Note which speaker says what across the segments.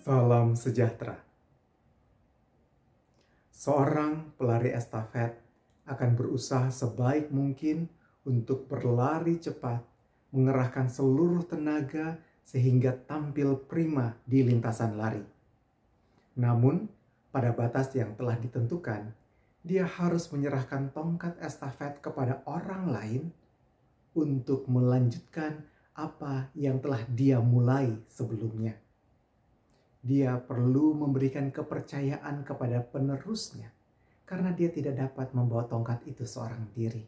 Speaker 1: Salam sejahtera. Seorang pelari estafet akan berusaha sebaik mungkin untuk berlari cepat, mengerahkan seluruh tenaga sehingga tampil prima di lintasan lari. Namun, pada batas yang telah ditentukan, dia harus menyerahkan tongkat estafet kepada orang lain untuk melanjutkan apa yang telah dia mulai sebelumnya. Dia perlu memberikan kepercayaan kepada penerusnya karena dia tidak dapat membawa tongkat itu seorang diri.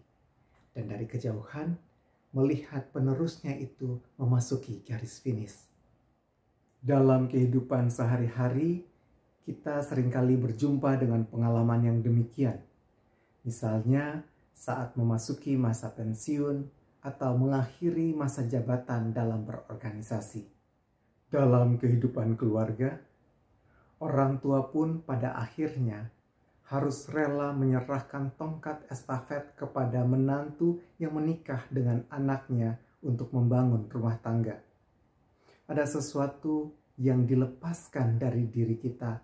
Speaker 1: Dan dari kejauhan, melihat penerusnya itu memasuki garis finish. Dalam kehidupan sehari-hari, kita seringkali berjumpa dengan pengalaman yang demikian. Misalnya saat memasuki masa pensiun atau mengakhiri masa jabatan dalam berorganisasi. Dalam kehidupan keluarga, orang tua pun pada akhirnya harus rela menyerahkan tongkat estafet kepada menantu yang menikah dengan anaknya untuk membangun rumah tangga. Ada sesuatu yang dilepaskan dari diri kita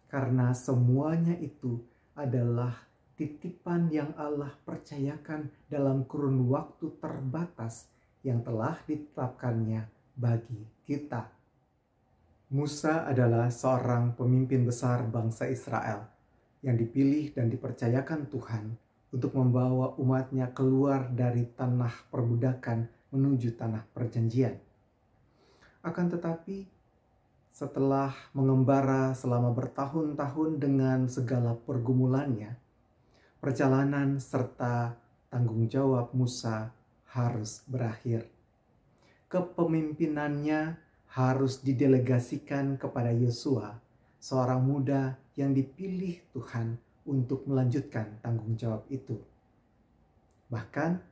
Speaker 1: karena semuanya itu adalah titipan yang Allah percayakan dalam kurun waktu terbatas yang telah ditetapkannya bagi kita. Musa adalah seorang pemimpin besar bangsa Israel yang dipilih dan dipercayakan Tuhan untuk membawa umatnya keluar dari tanah perbudakan menuju tanah perjanjian. Akan tetapi, setelah mengembara selama bertahun-tahun dengan segala pergumulannya, perjalanan serta tanggung jawab Musa harus berakhir. Kepemimpinannya harus didelegasikan kepada Yosua, seorang muda yang dipilih Tuhan untuk melanjutkan tanggung jawab itu. Bahkan,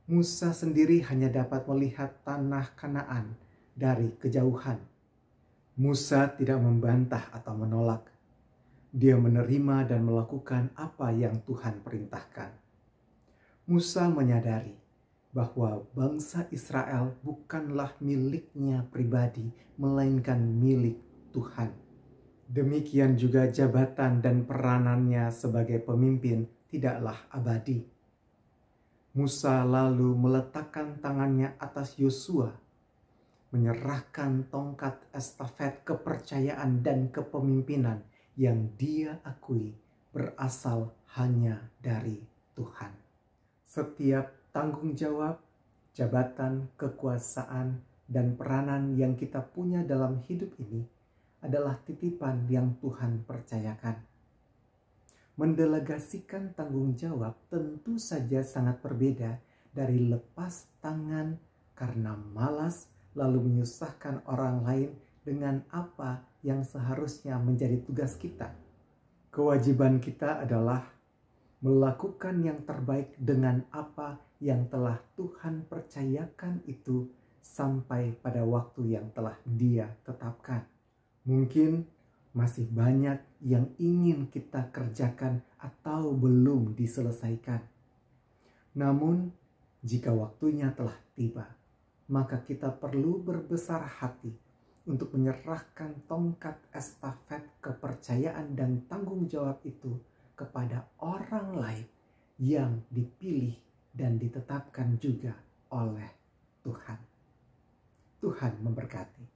Speaker 1: Musa sendiri hanya dapat melihat tanah Kanaan dari kejauhan. Musa tidak membantah atau menolak. Dia menerima dan melakukan apa yang Tuhan perintahkan. Musa menyadari bahwa bangsa Israel bukanlah miliknya pribadi, melainkan milik Tuhan. Demikian juga jabatan dan peranannya sebagai pemimpin tidaklah abadi. Musa lalu meletakkan tangannya atas Yosua, menyerahkan tongkat estafet kepercayaan dan kepemimpinan yang dia akui berasal hanya dari Tuhan. Setiap tanggung jawab, jabatan, kekuasaan, dan peranan yang kita punya dalam hidup ini adalah titipan yang Tuhan percayakan. Mendelegasikan tanggung jawab tentu saja sangat berbeda dari lepas tangan karena malas lalu menyusahkan orang lain dengan apa yang seharusnya menjadi tugas kita. Kewajiban kita adalah melakukan yang terbaik dengan apa yang telah Tuhan percayakan itu sampai pada waktu yang telah Dia tetapkan. Mungkin masih banyak yang ingin kita kerjakan atau belum diselesaikan. Namun, jika waktunya telah tiba, maka kita perlu berbesar hati untuk menyerahkan tongkat estafet kepercayaan dan tanggung jawab itu kepada orang lain yang dipilih dan ditetapkan juga oleh Tuhan. Tuhan memberkati.